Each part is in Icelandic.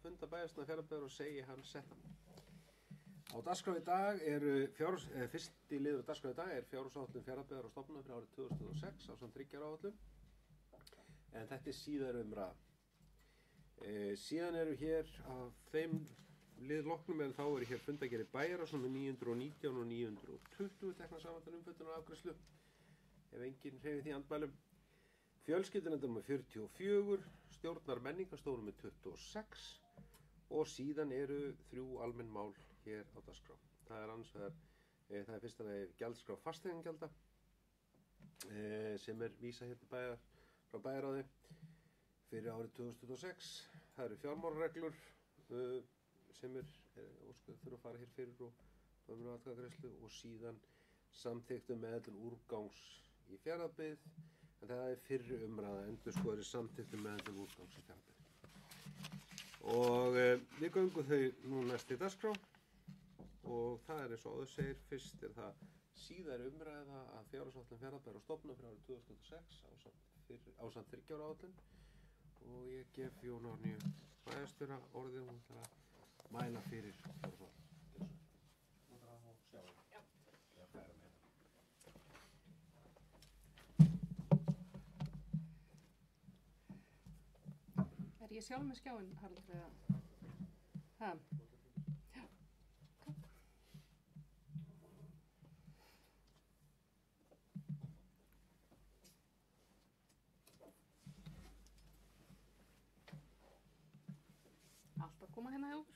funda bæjarstjórnar Fjarðabyggðar og segi hann settan. Á dagskrá í dag fyrsti liður á dagskrá í dag fjárhagsáætlun Fjarðabyggðar og stofnunar fyrir árið 2006 ásamt 3 ára áætlun. En þetta síðari umræða. Síðan eru hér af þeim liðloknum en þá eru hér fundagerðir bæjarráðs númer 919 og 920 tekna saman til umfjöllunar og afgreiðslu. Ef enginn hreyfir því andmælum. Fjölskyldunefnd númer 44, stjórnar menningarstofu númer 26 og síðan eru 3 almenn mál hér á dagskrá. Það annars vegar, það fyrsta lagi gjaldskrá fasteignagjalda sem vísað hér til frá bæjarráði fyrir árið 2026. Það eru fjármálareglur sem þurfa að fara hér fyrir og atkvæðagreiðslu og síðan samþykktum meðhöndlun úrgangs í Fjarðabyggð, en það er fyrri umræða endurskoðaðri samþykktum meðhöndlun úrgangs í Fjarðabyggð. Og við göngum þau nú næst í dagskrá og það er eins og áður segir, fyrst er það síðari umræða að fjárhagsáætlun Fjarðabyggðar og stofnunar fyrir árið 2006 ásamt 3 ára áætlun og ég gef Jón Árni bæjarstjóra orðið og hún ætlar að mæla fyrir fjárhagsáætlun. Þú ætlar að sjá það? Já. Já, það er með það. Er ég sjálf með skjáinn, Haraldur, eða? Ha? Já. Allt að koma hérna hjá okkur.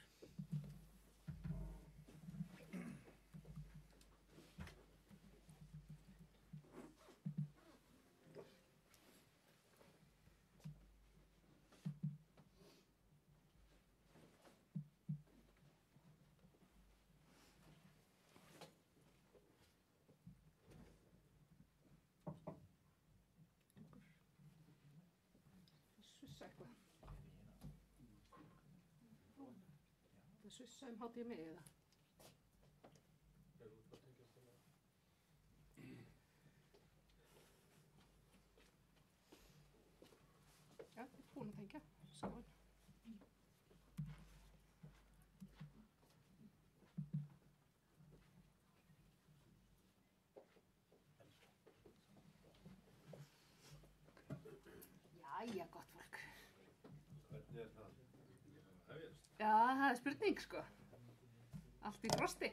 Sussa eitthvað. Það sussa hátíð mig eða? Já, ég er búin að tengja skjáinn. Jæja, gott fólk. Hvernig er það? Hefjast? Já, það er spurning sko. Allt í frosti.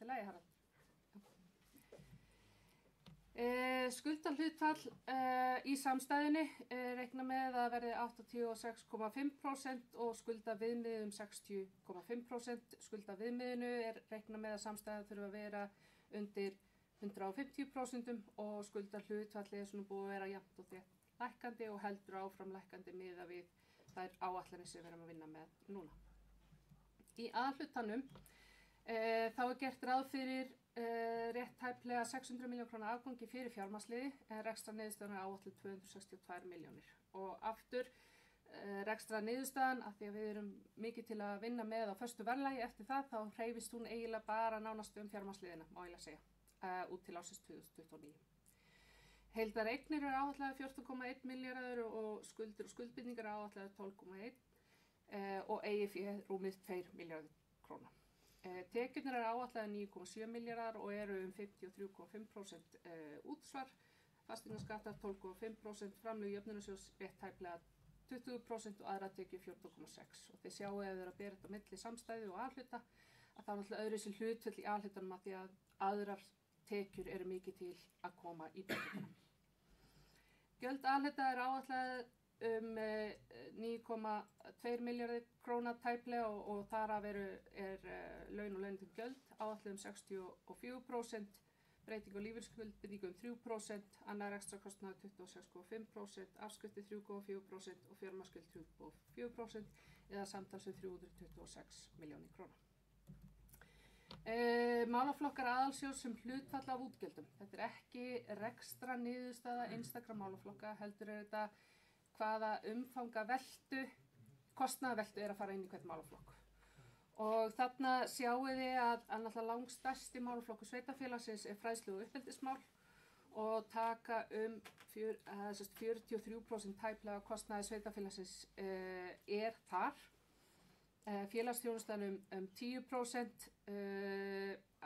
í lagi, Harald. Skuldahlutfall í samstæðunni reikna með að verði 86,5% og skuldaviðmiðið 60,5%. Skuldaviðmiðinu reikna með að samstæðan þurfa að vera undir 150% og skuldahlutfallið svona búið að vera jafnt og þétt lækkandi og heldur áfram lækkandi miðað við þær áætlanir sem við erum að vinna með núna. Í A-hlutanum þá gert ráð fyrir rétt tæplega 600 milljón króna afgangi fyrir fjármagnsliði en rekstrar niðurstaðan áætluð 262 milljónir. Og aftur rekstrar niðurstaðan, af því að við erum mikið til að vinna með á föstu verðlagi eftir það, þá hreyfist hún eiginlega bara nánast fjármagnsliðina, má eiginlega segja, út til ársins 2029. Heildar eignir áætlaðar 14,1 milljarður og skuldir og skuldbindingar áætlaðar 12,1 og eigið fé rúmið 2 milljarður króna. Tekjurnar áætlaðar 9,7 milljarðar og eru 53,5% útsvar, fasteignaskattar 12,5%, framlög jöfnunarsjóðs rétt tæplega 20% og aðra tekjur 14,6%. Og þið sjáu ef þið eru að bera þetta milli samstæðu og A-hluta að það er náttúrulega öðruvísi hlutfall í A-hlutanum að því að aðrar tekjur eru mikið til að koma í B-hlutanum. Gjöld A-hluta áætlaðar 9,2 milljarðir króna tæplega og þar af laun og launatengd gjöld áætluð 64%, breyting á lífeyrisskuldbindingu 3%, annar rekstrarkostnaður 26,5%, afskriftir 3,4% og fjármagnsgjöld 3,4% eða samtals 326 milljónir króna. Málaflokkar aðalsjóðs sem hlutfall af útgjöldum. Þetta ekki rekstra niðurstaða einstakra málaflokka, heldur þetta hvaða umfanga kostnaðarveltu að fara inn í hvern málaflokk. Og þarna sjáum við að náttúrulega langstærsti málaflokkur sveitarfélagsins fræðslu og uppeldismál og taka 43% tæplega kostnaði sveitarfélagsins þar. Félagsþjónustan 10%,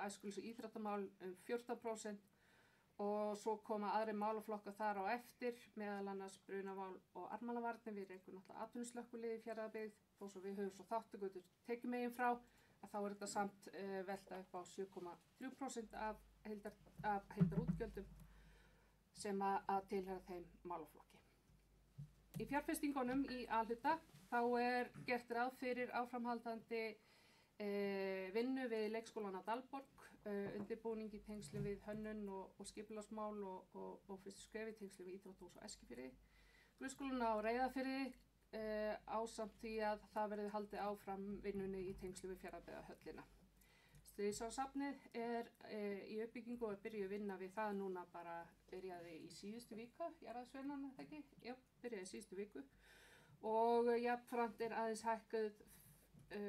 æskulis- og íþróttamál 14%, og svo koma aðri málaflokkar þar á eftir, meðal annars brunamál og almannavarnir. Við rekum náttúrulega atvinnuslökkviliðið í Fjarðabyggð, þó svo við höfum svo þátttökuður tekjum megin frá, að þá þetta samt velta upp á 7,3% af heildarútgjöldum sem að tilheyra þeim málaflokki. Í fjárfestingunum í A-hluta þá gert ráð fyrir áframhaldandi vinnu við leikskólan á Dalborg, undirbúning í tengslum við hönnun og skipulagsmál og fyrstu skref í tengslum við íþróttahús á Eskifirði. Grunnskólan á Reyðarfirði ásamt því að það verði haldið áfram vinnunni í tengslum við Fjarðabyggðarhöllina. Stríðsársafnið í uppbyggingu og byrjuð vinna við það núna byrjaði í síðustu viku, jarðaðsvinnan eða ekki? Já, byrjaði í síðustu viku og jafnframt aðeins hækkuð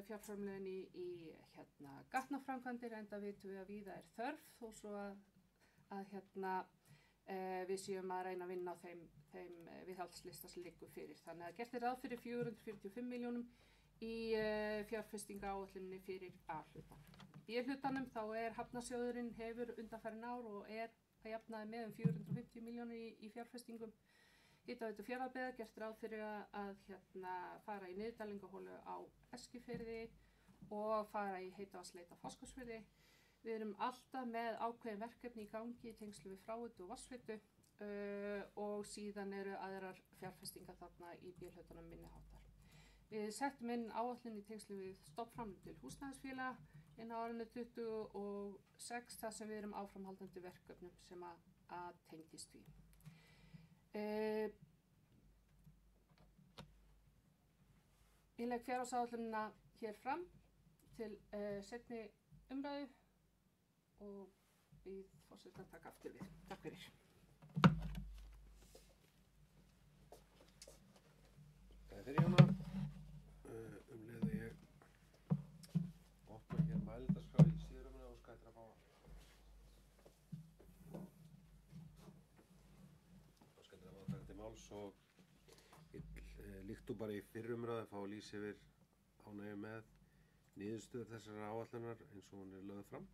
fjárframlögin í gatnaframkvæmdir, enda vitum við að víða þörf þó svo að við séum að reyna að vinna á þeim viðhaldslista sem liggur fyrir. Þannig að gert ráð fyrir 445 milljónum í fjárfestingaáætluninni fyrir A-hlutan. Í B-hlutanum þá Hafnarsjóðurinn hefur undanfarin ár og að jafnaði með 450 milljónir í fjárfestingum. Hitaveitu Fjarðabyggðar gert ráð fyrir að fara í niðurdælingaholu á Eskifirði og fara í heitavatnsleit á Fáskrúðsfirði. Við erum alltaf með ákveðin verkefni í gangi í tengslu við fráveitu og vatnsveitu og síðan eru aðrar fjárfestingar þarna í B-hlutanum minni háttar. Við settum inn áætlun í tengslu við stofnframlög til húsnæðisfélaga inn á árinu 2026 þar sem við erum áframhaldandi verkefnum sem að tengist því. Ég legg fjárhagsáætlunina hér fram til seinni umræðu og við forsetan taka aftur við. Takk fyrir. Það fyrir Jóna. Leiði ég opna hér mælendaskrá í síðurumina og skættir að fá taka til máls og líkt og bara í fyrrumræðu fá að lýsa yfir ánægju með niðurstöður þessara áætlunar eins og hún lögð fram.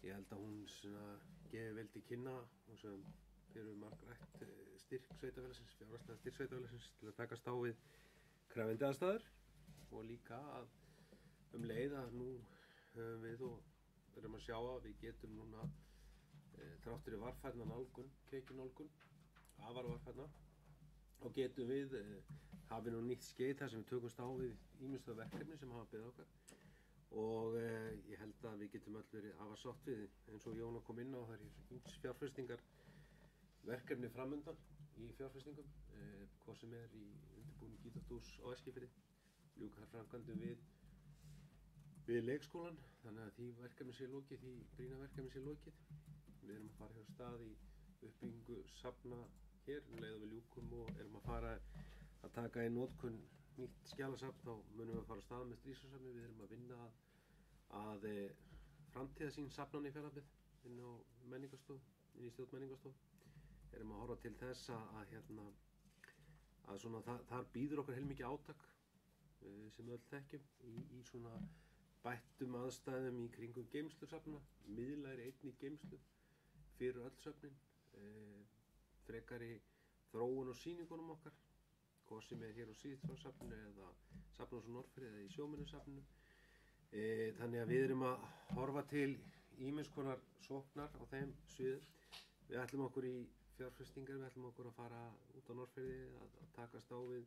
Ég held að hún gefi vel til kynna og sem fyrir margrætt styrk sveitarfélagsins, fjárhagslega styrk sveitarfélagsins til að takast á við krefjandi aðstæður og líka að leið að nú höfum við og erum að sjá að við getum núna þrátt fyrir varfærna nálgun, keikjunálgun, afar varfærna, og getum við hafi nú nýtt skeið þar sem við tökumst á við ýmis þau verkefni sem hafa beðið okkar og ég held að við getum öll verið afar sátt við eins og Jóna kom inn á það ýmis fjárfestingar verkefni framundan í fjárfestingum, hvað sem í undirbúning íþróttahúss á Eskifirði, ljúka þar framkvæmdum við leikskólan, þannig að því verkefni sé lokið, því brýna verkefni sé lokið. Við erum að fara hér á stað í uppbyggingu safna hér, leið og við ljúkum og erum að fara að taka í notkun nýtt skjalasafn, þá munum við að fara á stað með Stríðsasafni. Við erum að vinna að framtíðarsýn safnanna í Fjarðabyggð inn á menningarstofu, inn í stjórn menningarstofu. Erum að horfa til þess að svona þar býður okkur heilmikið átak sem við öll þekkjum í svona bættum aðstæðum í kringum geymslu safna, miðlæri einni geymslu fyrir öll söfnin, frekari þróun og sýningunum okkar, hvað sem hér á Síðþrásafninu eða Safnahúsi Norðfirði eða í Sjóminjasafninu. Þannig að við erum að horfa til ýmiss konar sóknar á þeim sviðum. Við ætlum okkur í fjárfestingar, við ætlum okkur að fara út á Norðfirði að takast á við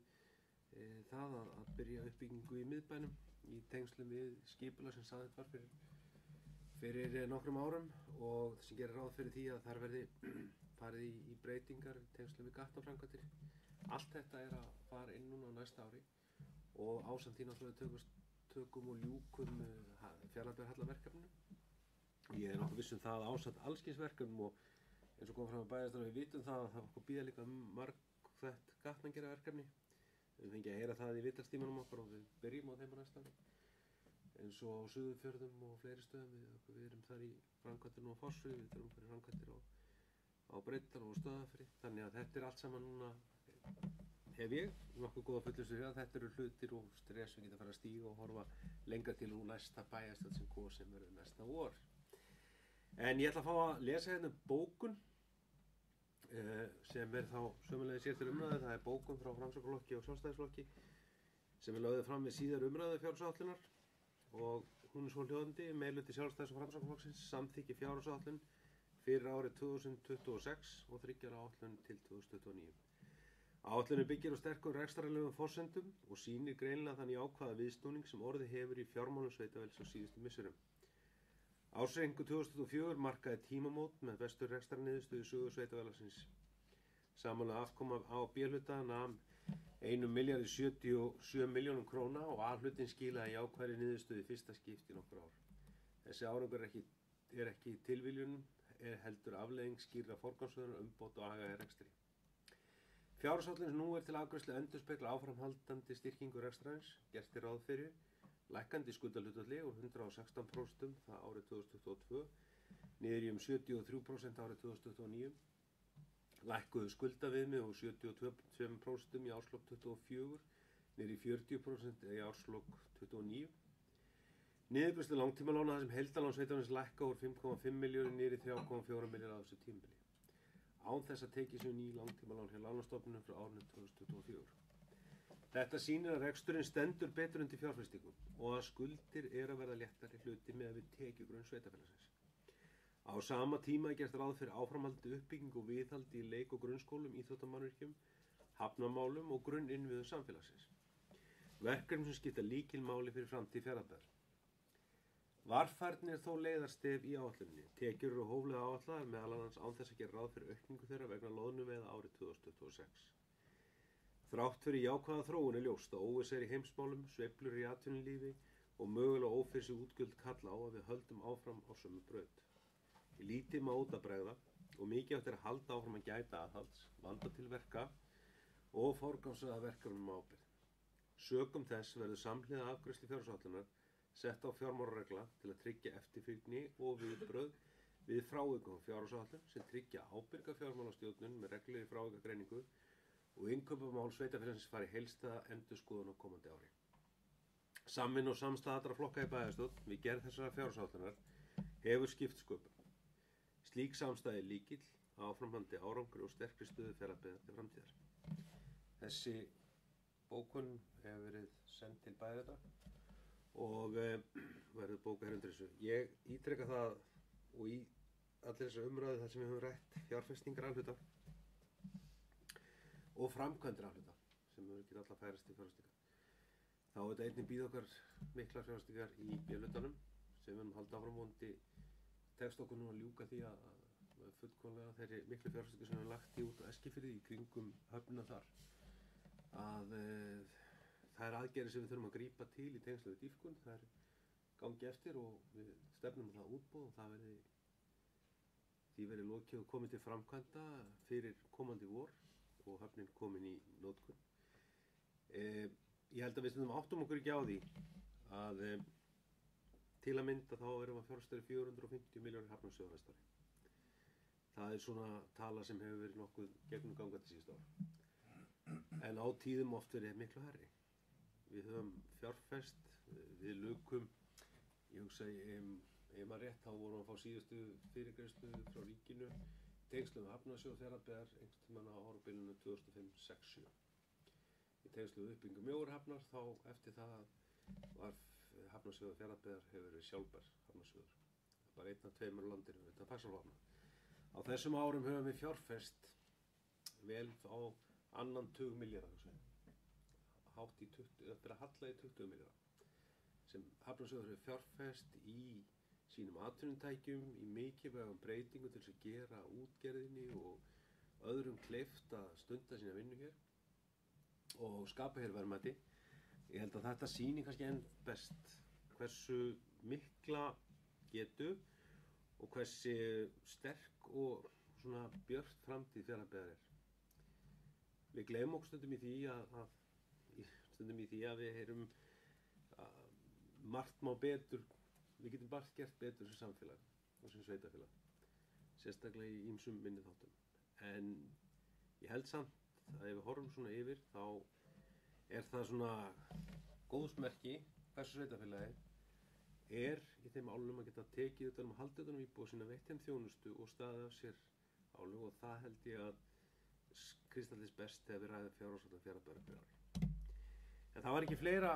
það að byrja uppbyggingu í miðbænum í tengslum við skipulag sem samþykkt var fyrir nokkrum árum og sem gerir ráð fyrir því að þar verði farið í breytingar í tengslum við gatnaframkvæmdir. Allt þetta er að fara inn núna á næsta ári og ásamt því náttúrulega tökum og ljúkum Fjarðabyggðarhallaverkefninu. Ég er nokkuð viss um það ásamt allskynsverkefnum og eins og kom fram að bæjarstjóri, við vitum það að það okkur býða líka margþætt gatnagerðarverkefni. Við fengið að heyra það í viðtalstímanum okkar og við byrjum á þeim á næsta ári. Eins og á Suðurfjörðum og fleiri stöðum, við erum þar í framkvæmdir nú á Fossvogi, við þurfum fyrir framkvæmdir á Breiðdal og Stöðvarfirði. Þannig að þetta er allt saman núna, hef ég nokkuð góða fullvissu fyrir að þetta eru hlutir og stress við getum að fara að stíga og horfa lengra til úr næsta bæjarstjórn sem verður næsta vor. En ég ætla að fá að lesa hérna bókun sem er þá sömulegis hér til umræðu. Það er bókun frá Framsóknarflokki og Sjálfstæðisflokki sem er lögð fram við síðar umræðu fjárhagsáætlunar og hún er svo hljóðandi: meirihluti Sjálfstæðis- og Framsóknarflokksins samþykki fjárhagsáætlun fyrir árið 2026 og 3 ára áætlun til 2029. Áætlunin byggir á sterkum rekstrarlegum forsendum og sýnir greinilega þann jákvæða viðsnúning sem orðið hefur í fjármálum sveitavelds á síðustu misserum. Ársreikningur 2004 markaði tímamót með bestu rekstrarniðurstöðu í sögu sveitafélagsins. Samanlagð afkoma á B-hluta nam 1.077 milljónum króna og A-hlutin skilaði jákvæðri niðurstöðu í fyrsta skipti í nokkur ár. Þessi árangur er ekki tilviljun, heldur afleiðing skýrra forgangsröðunar, umbóta og aga í rekstri. Fjárhagsáætlun sem nú er til afgreiðslu endurspeglar áframhaldandi styrkingu rekstrarins, gert er ráð fyrir lækkandi skuldahlutfalli úr 116% það árið 2022 niður í 73% árið 2029, lækkuðu skuldaviðmið úr 72% í árslok 2024 niður í 40% í árslok 2029. Niðurgreiðslu langtímalána þar sem heildarlán sveitarinnar lækka úr 5,5 milljörðum niður í 3,4 milljarða á þessu tímabili. Án þess að tekið sér ný langtímalán hjá lánastofnunum frá árinu 2024. Þetta sýnir að reksturinn stendur betur undir fjárfestingum og að skuldir eru að verða léttari hluti með við tekjugrunn sveitafélagsins. Á sama tíma er gert ráð fyrir áframhaldandi uppbyggingu og viðhaldi í leik- og grunnskólum, íþróttamannvirkjum, hafnarmálum og grunninnviðum samfélagsins. Verkefnum sem skipta lykilmáli fyrir framtíð Fjarðabyggðar. Varfærni er þó leiðarstef í áætluninni. Tekjur eru hóflega áætlaðar meðal annars án þess að gera ráð fyrir aukningu þeirra vegna loðnuveiða árið 2026. Þrátt fyrir jákvæða þróun er ljóst að óvissa í heimsmálum, sveiflur í atvinnulífi og mögulega ófyrirséð útgjöld kalla á að við höldum áfram á sömu braut. Í lítið má út að bregða og mikið átt er að halda áfram að gæta aðhalds, vanda til verka og forgangsraða verkefnum á ábyrgð. Sökum þess verður samhliða afgreiðslu fjárhagsáætlunar sett á fjármálaregla til að tryggja eftirfylgni og viðbrögð við frávikum fjárhagsáætlun sem tryggja ábyrga fjármálastjórnun með reglulegri frávikagreiningu og innkaupamál sveitafélagsins fari heildstæða endurskoðun á komandi ári. Samvinna og samstaða allra flokka í bæjarstjórn við gerð þessara fjárhagsáætlunar hefur skipt sköpum. Slík samstaða er lykill að áframhaldandi árangri og sterkri stöðu Fjarðabyggðar til framtíðar. Þessi bókun hefur verið send til bæjarstjórnar og verður bókað undir þessu. Ég ítreka það og í allir þessar umræðu þar sem við höfum rætt fjárfestingar afhluta og framkvæmdir afhluta sem við getum alltaf færast til fjárfestingar. Þá þetta einnig býð okkar miklar fjárfestingar í B-hlutanum sem við halda áfram vonandi tekst okkur nú að ljúka því að fullkomlega þeirri miklu fjárfestingu sem við höfum lagt í út á Eskifirði í kringum höfnina þar að það er aðgerðir sem við þurfum að grípa til í tengslu við dýpkun, það er gangi eftir og við stefnum það útboð og það því verði lokið og komið til framkvæmda fyrir komandi vor og höfnin komin í notkun. Ég held að við stundum áttum okkur ekki á því að til að mynda þá erum við að fjárfesta 450 milljónir hafnarsjóður næsta ári. Það er svona tala sem hefur verið nokkuð gegnumgangandi síðustu ár. En á tíðum oft verið miklu hærri. Við höfum fjárfest, við lukum, ég hugsa ef maður rétt þá vorum við að fá síðustu fyrirgreiðslu frá ríkinu tengslum við hafnarsjóð Fjarðabyggðar einhvern tímann á árabilinu 2005-06. Í tengslum við uppbyggingu Mjóarhafnar þá eftir það var hafnarsjóður Fjarðabyggðar hefur verið sjálfbær hafnarsjóður. Bara einn af tveimur á landinu utan Faxaflóahafnar. Á þessum árum höfum við fjárfest vel á annan tug milljarða, hátt í 20, það er að halla í 20 milljarða sem hafnarsjóður hefur fjárfest í sínum atvinnutækjum, í mikilvægum breytingum til þess að gera útgerðinni og öðrum kleift að stunda sína vinnu hér og skapa hér verðmæti. Ég held að þetta sýnir kannski enn best hversu mikla getu og hversu sterk og svona björt framtíð Fjarðabyggðar er. Við gleymum okkur stundum í því að við heyrum margt má betur, við getum bara gert betur sem samfélag og sem sveitafélag, sérstaklega í ýmsum minni þáttum. En ég held samt að ef við horfum svona yfir þá er það svona góðsmerki hversu sveitafélagi er í þeim álum að geta tekið utan að halda utan íbúa sína, veitt þeim þjónustu og staðið af sér álum og það held ég að kristallist best þegar við ræðum fjárhagsáætlun Fjarðabyggðar fyrir ári. En það var ekki fleira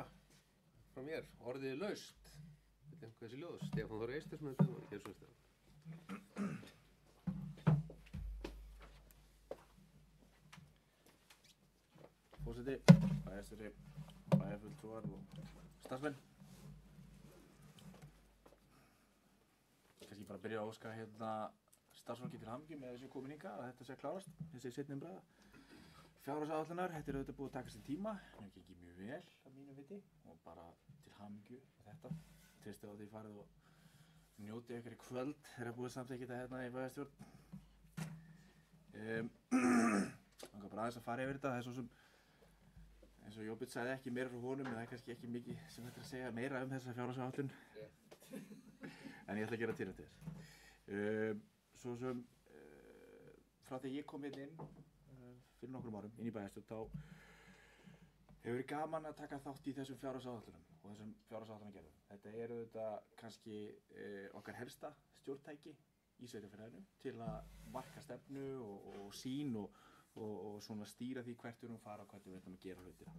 frá mér, orðið er laust. Við veitum hvað þessi ljóð, Stefán Þór Eysteinsson og hér svo Stefán. Forseti, bæjarstjóri, bæjarfulltrúar og starfsmenn. Kannski bara byrja að óska starfsfólki til hamingju með þessu komin hingað að þetta sé að klárast, þessi seinni umræða. Fjárhagsáætlunar, þetta er auðvitað búið að taka sér tíma, það hefur gengið mjög vel að mínu viti og bara til hamingju með þetta. Treysti á því farið og njótið ykkur í kvöld þegar búið samþykkja þetta hérna í bæjarstjórn. Langar bara aðeins að fara yfir þetta, það er svo sem eins og Jóbit sagði ekki meira frá honum en það er kannski ekki mikið sem þetta er að segja meira þessa fjárhagsáætlun. En ég ætla að gera til þess. Svo sem frá því ég kom hérna inn fyrir nokkrum árum inn í bæjarstjórn þá hefur verið gaman að taka þátt í þessum fjárhagsáætlunum og þessum fjárhagsáætlunargerðum. Þetta er auðvitað kannski okkar helsta stjórntæki í sveitarfélaginu til að marka stefnu og sýn og svona stýra því hvert við erum að fara og hvert við ætlum að gera hlutina.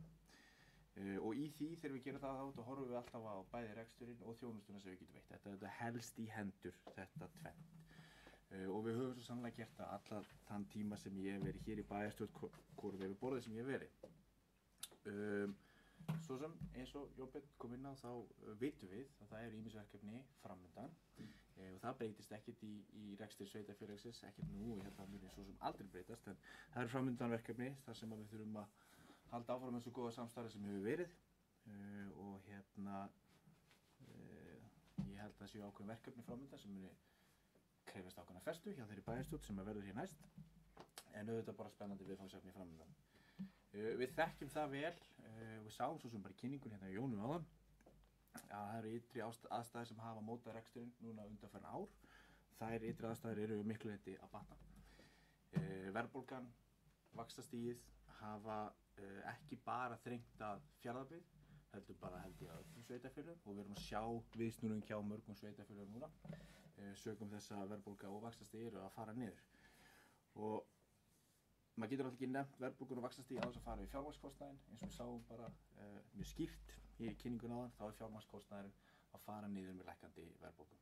Og í því þegar við gerum það þá horfum við alltaf á bæði reksturinn og þjónustuna sem við getum veitt. Þetta helst í hendur þetta tvennt. Og við höfum svo sannlega gert það allan þann tíma sem ég hef verið hér í bæjarstjórn hvort við borðið sem ég hef verið. Svo sem eins og Jóbit kom inn á þá vitum við að það eru ýmis verkefni framundan og það breytist ekkert í rekstri sveitarfélagsins, ekkert nú og hérna muni svo sem aldrei breytast en það eru framundan verkefni þar sem við þurfum að halda áfram þessu góða samstarfi sem hefur verið og hérna ég held að það séu ákveðin verkefni framundan sem muni krefjast ákveðna festu hjá þeirri bæjarstjórn sem verður hér næst en auðvitað bara spennandi viðfangsefni framundan. Við þekkjum það vel, við sáum svo sem bara í kynningun hérna í Jónu áðan að það eru ytri aðstæður sem hafa mótað reksturinn núna undanfarin ár. Þær ytri aðstæður eru miklu leyti að batna. Verðbólgan, vaxtastigið hafa ekki bara þrengt að Fjarðabyggð, heldur bara held ég að öllum sveitarfélögum og við erum að sjá viðsnúning hjá mörgum sveitarfélögum núna sökum þess að verðbólga og vaxtastig eru að fara niður. Og maður getur alltaf ekki nefnt verðbólgun og vaxtastig á þess að fara við fjármagnskostnaðinn, eins og við sáum bara mjög skýrt í kynningun áðan, þá fjármagnskostnaðurinn að fara niður með lækkandi verðbólgu.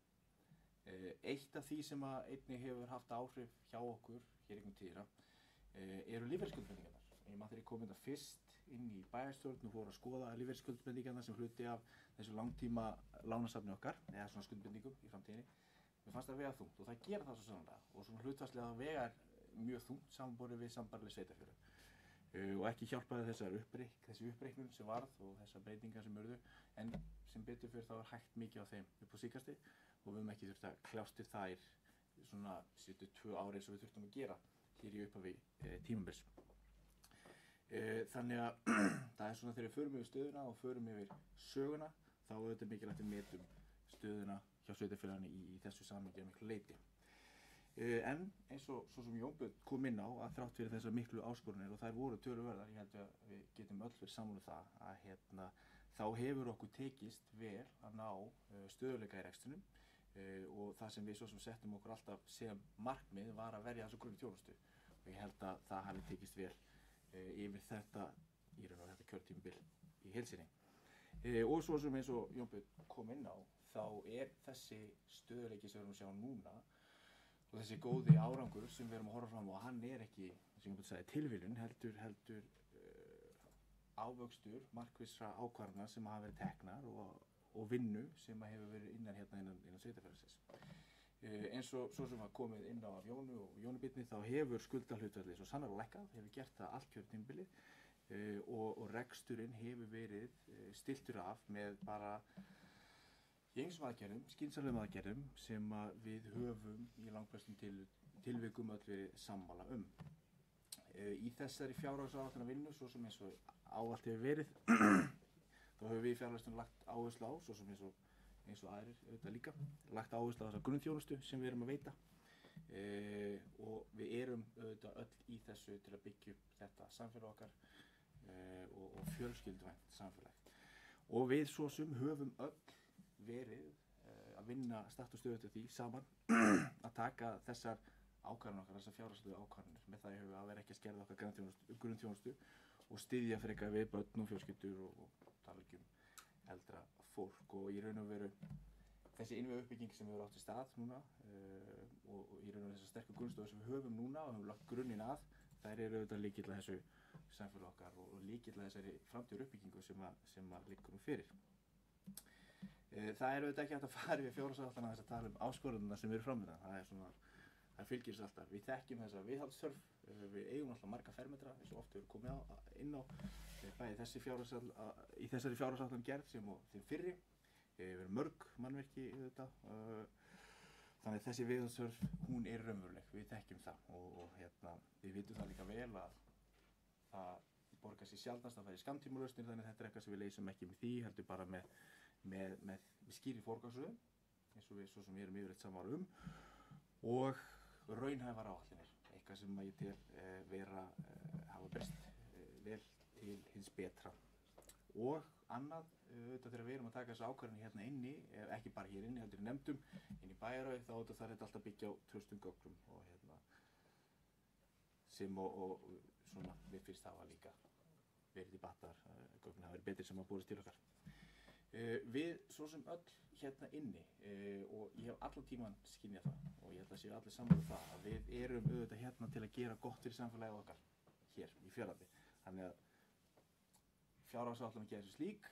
Eitt af því sem að einnig hefur haft áhrif hjá okkur hér einhvern tíðina eru lífeyrisskuldbindingarnar. Ég maður þegar ég kom þetta fyrst inn í bæjarstjórn og fór að skoða lífeyrisskuldbindingarnar sem hluti af þessu langtíma lánasafni okkar, eða svona skuldbindingum í framtíðinni. Mér fannst það vega þungt og það gera það svo sannlega og svona hlutfallslega það vegar mjög þungt samanborið við sambærileg sveitarfélög. Og ekki hjálpaði þessi uppreiknun sem varð og þessar breytingar sem urðu, en sem betur fyrir þá hægt mikið á þeim upp á síkasti og við höfum ekki þurft að kljást við þær svona 72 ári eins og við þurftum að gera hér í upphafi tímabils. Þannig að það er svona þegar við förum yfir stöðuna og förum yfir söguna, þá er þetta mikilvægt að við metum stöðuna hjá sveitarfélaginu í þessu samhengi að miklu leyti. En eins og svo sem Jón Björn kom inn á að þrátt fyrir þessar miklu áskorunir og þær voru töluverðar, ég held að við getum öll verið sammála það að þá hefur okkur tekist vel að ná stöðuleika í rekstrinum og það sem við svo sem settum okkur alltaf sem markmið var að verja þessu grunnþjónustu og ég held að það hafi tekist vel yfir þetta í raun og þetta kjörtímabil í heild sinni. Og svo sem eins og Jón Björn kom inn á þá er þessi stöðuleiki sem við erum að sjá núna og þessi góði árangur sem við erum að horfa fram á, hann er ekki, sem ég búið að segja, tilviljun, heldur ávöxtur markvissra ákvarðana sem hafa verið teknar og vinnu sem hefur verið innan sveitarfélagsins. Eins og svo sem var komið inn á af Jónu og Jónu Birni þá hefur skuldahlutfallið svo sannarlega lækkað, hefur gert það allt kjörtímabilið og reksturinn hefur verið stilltur af með bara í ýmsum aðgerðum, skynsamlegum aðgerðum sem við höfum í langflestum tilvikum öll verið sammála Í þessari fjárhagsáætlunarvinnu, svo sem eins og ávallt hefur verið, þá höfum við í fjárhagsáætlun lagt áherslu á, svo sem eins og aðrir auðvitað líka, lagt áherslu á þessa grunnþjónustu sem við erum að veita og við erum auðvitað öll í þessu til að byggja upp þetta samfélag okkar og fjölskylduvænt samfélag. Og við svo sem höfum öll verið að vinna statt og stöðugt af því saman að taka þessar ákvarðanir okkar, þessar fjárhagslegu ákvarðanir með það í huga að vera ekki að skerða okkar grunnþjónustu og styðja frekar við börn og fjölskyldur og tala ekki eldra fólk og í raun og veru þessi innviðauppbygging sem við erum átt í stað núna og í raun og veru þessar sterku grunnstoðir sem við höfum núna og höfum lagt grunninn að, þær eru auðvitað lykill að þessu samfélag okkar og lykill að þessari framtíðaruppbyggingu sem liggur fyrir. Það er auðvitað ekki hægt að fara við fjárhagsáætlun að tala áskorunina sem eru framöndan. Það fylgir þess alltaf. Við þekkjum þessa viðhaldsþörf, við eigum alltaf marga fermetra eins og oft hefur komið inn á bæði í þessari fjárhagsáætlun gerð sem og þeim fyrri. Við erum mörg mannvirki auðvitað. Þannig að þessi viðhaldsþörf, hún er raunveruleg, við þekkjum það og við vitum það líka vel að það borgar sig sjaldnast að fara í skammtímalausnir þannig að þetta er eitthvað sem við leysum ekki með því, heldur bara með skýri forgangsröðun eins og við svo sem við erum yfirleitt sammála og raunhæfar áætlanir, eitthvað sem ég tel hafa breyst vel til hins betra. Og annað, auðvitað þegar við erum að taka þessu ákvarðanir hérna inni, ekki bara hér inni, heldur í nefndum, inn í bæjarráði, þá þarf þetta alltaf byggja á traustum gögnum og sem og svona við finnst hafa líka verið í battar, gögnin hafa verið betri sem hafa borist til okkar. Við svo sem öll hérna inni og ég hef allan tíman skynjað það og ég held að séu allir sammála það að við erum auðvitað hérna til að gera gott fyrir samfélagið okkar hér í Fjárlandi. Þannig að fjárhagsáætlunin gerir þessu slík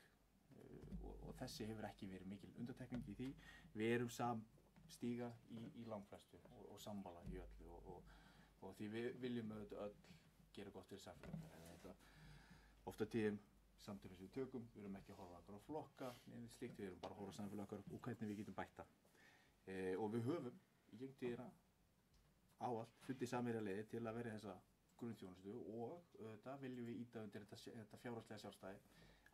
og þessi hefur ekki verið mikil undantekning í því. Við erum samstíga í langflestu og sammála í öllu og því við viljum auðvitað öll gera gott fyrir samfélagið. Ofta tíðum samtökum sem við tökum, við erum ekki að horfa okkur á flokka eða slíkt, við erum bara að horfa samfélag okkar og hvernig við getum bætt það. Og við höfum í gegnum tíðina ávallt fundið sameiginlega leiðir til að verja þessa grunnþjónustu og auðvitað viljum við ýta undir þetta fjárhagslega sjálfstæði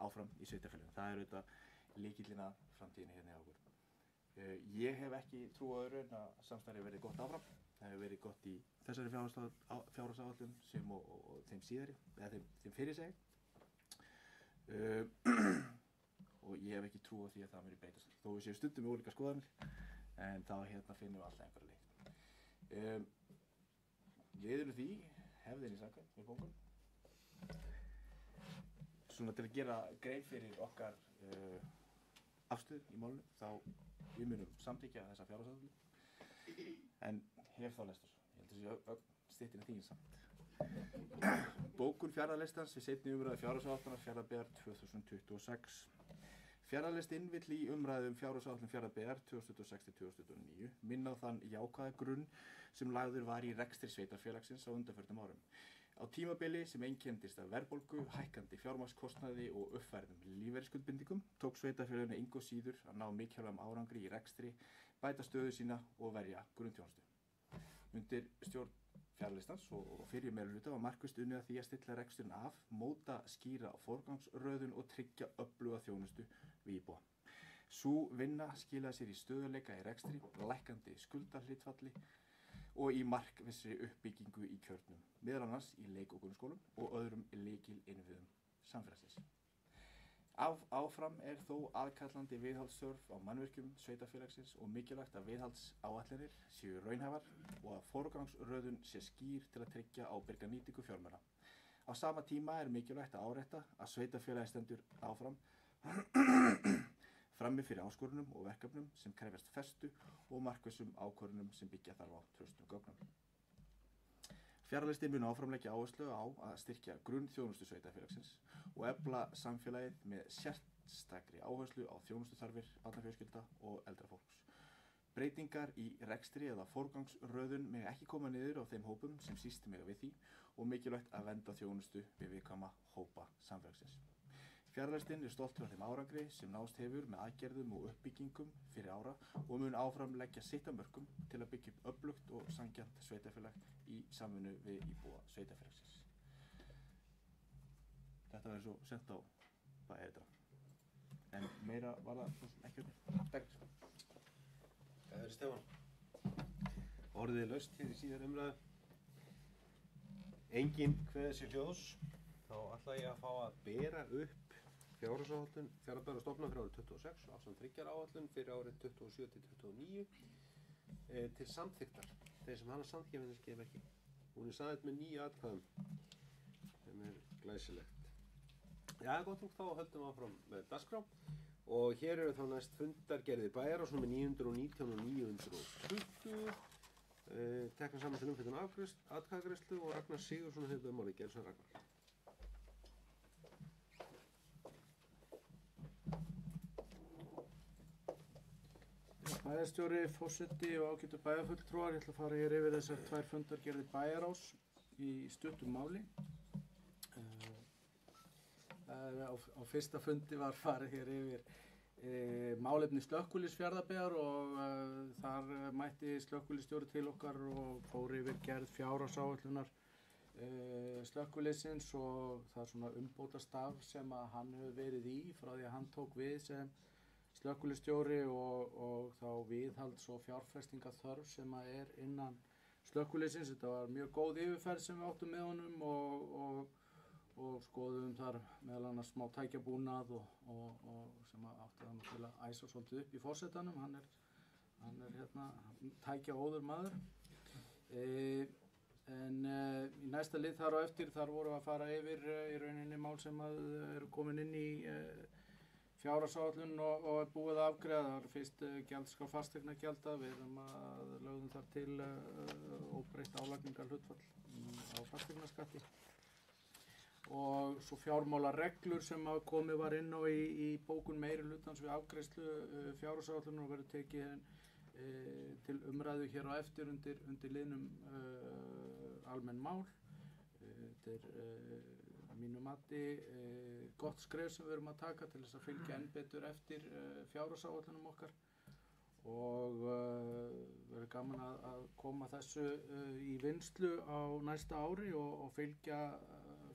áfram í sveitarfélaginu. Það er auðvitað lykillinn að framtíðinni hérna hjá okkur. Ég hef ekki trú á öðru en að samstarfið verið gott áfram. Það hefur verið gott í þessari fjárhagsáætlun sem og þeim síðari, eða þeim fyrirsegin. Og ég hef ekki trú á því að það muni breytast. Þó við séum stundum með ólíkar skoðanir, en þá finnum við alltaf einhverja leið. Liður því hefðinni samkvæmt með bókun. Svona til að gera grein fyrir okkar afstöðu í málinu, þá við munum samþykkja þessa fjárhagsáætlun, en hef þá lestur. Ég held að þessi styttin þín samt. Bókun fjarðarlistans við seinni umræðu fjárhagsáætlunar Fjarðabyggðar 2026. Fjarðarlistinn vill í umræðu fjárhagsáætlun Fjarðabyggðar 2026-2029 minna á þann jákvæða grunn sem lagður var í rekstri sveitarfélagsins á undanförnum árum. Á tímabili sem einkenndist af verðbólgu, hækkandi fjármagnskostnaði og uppfærðum lífeyrisskuldbindingum tók sveitarfélaginu engu síður að ná mikilvægum árangri í rekstri, bæta stöðu sína og verja grunnþjónustu. Undir stjórn Fjarðarlistans og fyrir meirihluta var markvisst unnið að því að stilla reksturinn af, móta skýra forgangsröðun og tryggja öfluga þjónustu við íbúa. Sú vinna skilaði sér í stöðuleika í rekstri, lækkandi skuldahlutfalli og í markvissri uppbyggingu í kjörnum, meðal annars í leik- og grunnskólum og öðrum lykilinniðum samfélagsins. Áfram er þó aðkallandi viðhaldsþörf á mannvirkjum sveitarfélagsins og mikilvægt að viðhaldsáætlanir séu raunhæfar og að forgangsröðun sé skýr til að tryggja ábyrga nýtingu fjármuna. Á sama tíma er mikilvægt að árétta að sveitarfélagi stendur áfram frammi fyrir áskorunum og verkefnum sem krefjast festu og markvissum ákvörðunum sem byggja þarf á traustum gögnum. Fjarðarlistinn mun áfram leggja áherslu á að styrkja grunnþjónustu sveitarfélagsins og efla samfélagið með sérstakri áherslu á þjónustuþarfir barnafjölskylda og eldra fólks. Breytingar í rekstri eða forgangsröðun mega ekki koma niður á þeim hópum sem síst mega við því og mikilvægt að vernda þjónustu við viðkvæma hópa samfélagsins. Fjarðarlistinn er stoltur af þeim árangri sem náðst hefur með aðgerðum og uppbyggingum fyrir ára og mun áfram leggja sitt af mörkum til að byggja upp öflugt og sanngjarnt sveitarfélag í samvinnu við íbúa sveitarfélagsins. Þetta verður svo sent á bæðið. En meira var það ekki um. Takk. Það er Stefán. Orðið laust hér í síðar umræðu. Enginn kveður sér hljóðs. Þá ætla ég að fá að bera upp fjárhagsáætlun Fjarðabyggðar stofnað fyrir árið 26 ásamt þriggjaráætlun fyrir árið 27-29 til samþykktar. Þeir sem hana samþykkja finnst gefa ekki. Hún er samþykkt með 9 atkvæðum sem er glæsilegt. Já, gott þá höldum við áfram með dagskrá og hér eru þá næst fundargerðir bæjarráðs númer 919 og 920 tekna saman til umfjöllun atkvæðagreiðslu og Ragnar Sigurðsson hefur málið Gelsson Ragnar. Bæjarstjóri, forseti og ágætu bæjarfulltrúar, ég ætla að fara hér yfir þessar 2 fundargerðir bæjarráðs í stuttum máli. Á fyrsta fundi var farið hér yfir málefni slökkviliðs Fjarðabyggðar og þar mætti slökkviliðsstjóri til okkar og fór yfir gerð fjárhagsáætlunar slökkviliðsins og það er svona umbótastarf sem að hann hefur verið í frá því að hann tók við sem slökkviliðsstjóri og þá viðhalds- og fjárfestingaþörf sem að er innan slökkviliðsins. Þetta var mjög góð yfirferð sem við áttum með honum og skoðum þar meðal annars smá tækjabúnað og sem átti það til að æsa svolítið upp í forsetanum. Hann er hérna tækjaóður maður. En í næsta lið þar á eftir þar vorum við að fara yfir í rauninni mál sem að eru komin inn í fjárhagsáætlun og er búið að afgreiða. Það var fyrst gjaldskrá fasteignagjalda, við lögðum þar til óbreytt álagningarhlutfall á fasteignaskatti og svo fjármálareglur sem að komið var inn á í bókun meirihlutans við afgreiðslu fjárhagsáætlunar og verður tekið til umræðu hér á eftir undir liðnum almenn mál. Þetta er mínu mati gott skref sem við erum að taka til þess að fylgja enn betur eftir fjárhagsáætlunum okkar og verður gaman að koma þessu í vinnslu á næsta ári og fylgja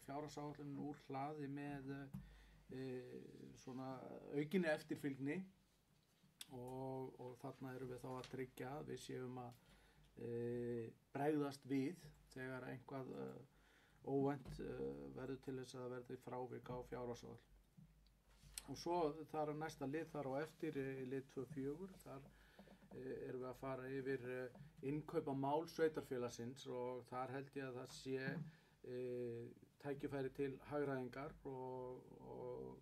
fjárhagsáætlunum úr hlaði með svona aukinni eftirfylgni og þarna erum við þá að tryggja að við séum að bregðast við þegar einhvað óvænt verður til þess að verði frávik á fjárhagsáætlun. Og svo þar næsta lið þar á eftir, lið 2-4, þar erum við að fara yfir innkaupamál sveitarfélagsins og þar held ég að það sé tækifæri til hagræðingar og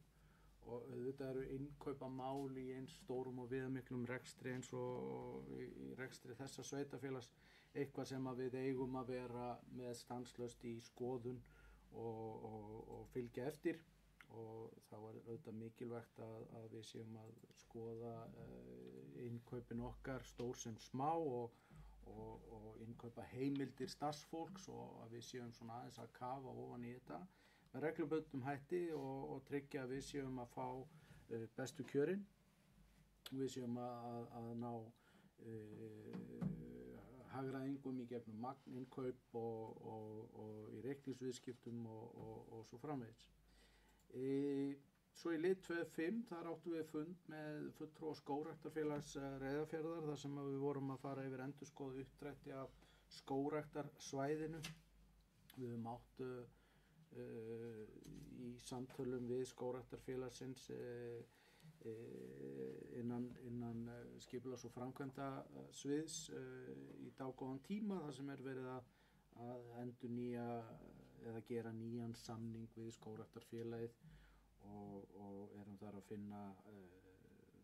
auðvitað eru innkaupamál í eins stórum og viðamiklum rekstri eins og í rekstri þessa sveitafélags eitthvað sem að við eigum að vera með stanslaust í skoðun og fylgja eftir, og þá er auðvitað mikilvægt að við séum að skoða innkaupin okkar stór sem smá og innkaupa heimildir starfsfólks, og að við séum svona aðeins að kafa ofan í þetta með reglubundnum hætti og tryggja að við séum að fá bestu kjörin, við séum að ná hagræðingum í gegnum magninnkaup og í reikningsviðskiptum og svo framvegis. Svo í lið 2.5 þar áttum við fund með fulltrúa Skógræktarfélags Reyðarfjarðar þar sem við vorum að fara yfir endurskoðun uppdrætti af skógræktarsvæðinu. Við höfum átt í samtölum við Skógræktarfélagsins innan skipulags- og framkvæmdasviðs í dágóðan tíma þar sem verið að endurnýja eða gera nýjan samning við Skógræktarfélagið og erum þar að finna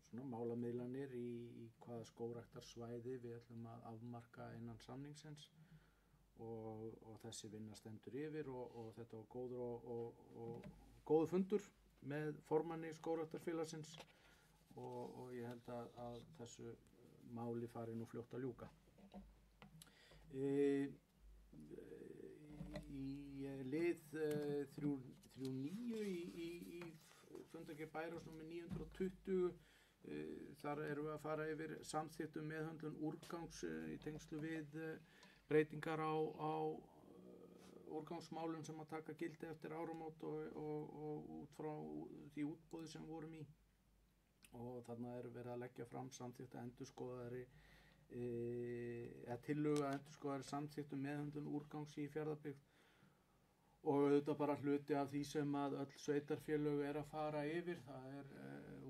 svona málamiðlanir í hvaða skógræktarsvæði við ætlum að afmarka innan samningsins og þessi vinna stendur yfir og þetta var góður fundur með formanni Skógræktarfélagsins og ég held að þessu máli fari nú fljótt að ljúka. Í lið 3.9 í fundargerð Bæjarráðs númer 920 þar erum við að fara yfir samþykktum meðhöndlun úrgangs í tengslu við breytingar á úrgangsmálum sem að taka gildi eftir áramót og út frá því útboði sem vorum í, og þarna er verið að leggja fram samþykkta endurskoðari tillögu að endurskoðari samþykktum meðhöndlun úrgangs í Fjarðabyggð, og auðvitað bara hluti af því sem að öll sveitarfélög er að fara yfir. Það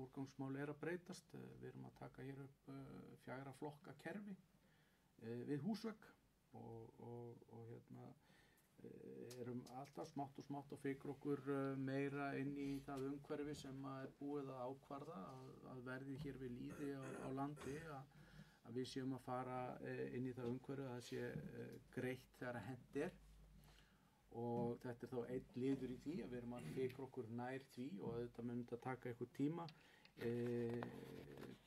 úrgangsmál er að breytast. Við erum að taka hér upp 4 flokka kerfi við húsvegg og erum alltaf smátt og smátt að fikra okkur meira inn í það umhverfi sem er búið að ákvarða að verði hér við lýði á landi, að við séum að fara inn í það umhverfi að það sé greitt þegar að hent er. Og þetta er þá einn liður í því að við erum að fikra okkur nær því, og auðvitað mun þetta taka eitthvað tíma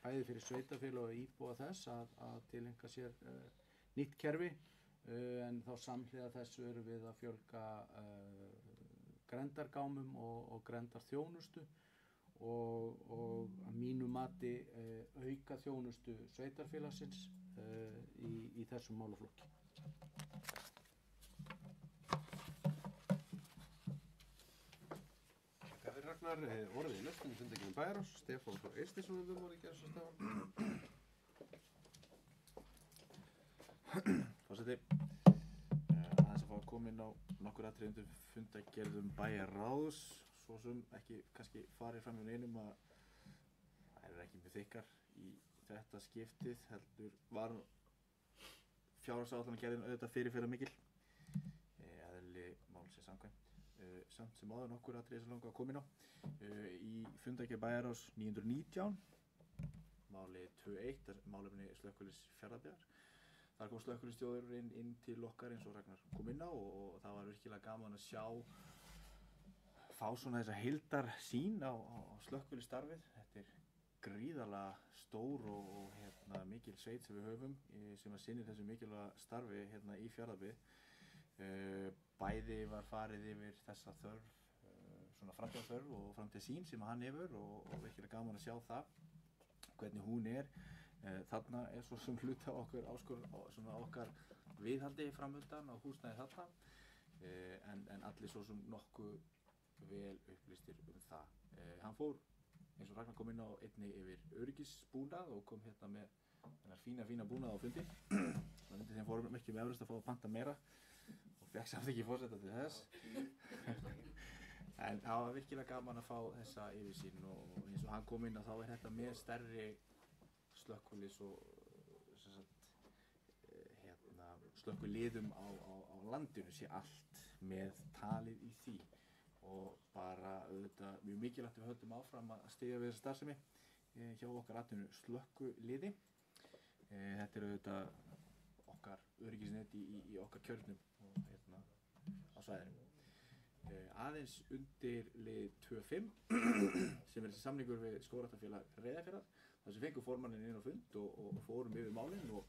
bæði fyrir sveitarfélag og íbúa þess að tileinka sér nýtt kerfi, en þá samhliða þessu erum við að fjölga grenndargámum og grenndarþjónustu og að mínu mati auka þjónustu sveitarfélagsins í þessum málaflokki. Ragnar, orðið í löstum fundargerð Bæjarráðs, Stefán Þór Eysteinsson voru í gerðs og Stefán. Forseti, aðeins að fá að koma inn á nokkur atriði fundargerðum Bæjarráðs, svo sem ekki kannski farið fram hjá neinum að það eru ekki mjög þykkar í þetta skiptið, heldur var fjárhagsáætlanagerðin auðvitað fyrirferðarmikil, eðli málsins samkvæmt. Samt sem áður nokkur atriði sem langar að koma inn á. Í fundargerð Bæjarráðs 919, máli 2.1, málefni slökkvilis Fjarðabyggðar. Þar kom slökkvilistjóðurinn inn til okkar eins og Ragnar kom inn á, og það var virkilega gaman að fá svona þessa heildarsýn á slökkvilisstarfið. Þetta er gríðarlega stór og mikil sveit sem við höfum sem að sinnir þessu mikilvæga starfi í Fjarðabyggð. Bæði var farið yfir þessa þörf, svona framtíðarþörf og framtíðarsýn sem hann hefur og virkilega gaman að sjá það, hvernig hún er. Þarna er svo sem hluta okkar viðhaldi framöndan á húsnæði þarna, en allir svo sem nokkuð vel upplýstir það. Hann fór, eins og Ragnar kom inn á, einnig yfir öryggisbúnað og kom með þennar fína búnað á fundi. Það undir þeim formerkjum Everest að fá að panta meira og fekk samþykki forseta til þess. En það var virkilega gaman að fá þessa yfirsýn og eins og hann kom inn að þá er þetta með stærri slökkvilis og slökkviliðum á landinu sé allt með talið í því og bara auðvitað mjög mikilvægt að við höldum áfram að styðja við þessa starfsemi hjá okkar atvinnu slökkviliði. Þetta er auðvitað okkar öryggisnet í okkar kjörnum og hérna á svæðinu. Aðeins undir lið 2.5 sem er þessi samningur við Skógræktarfélag Reyðarfjarðar þar sem fengum formanninn inn á fund og fórum yfir málin og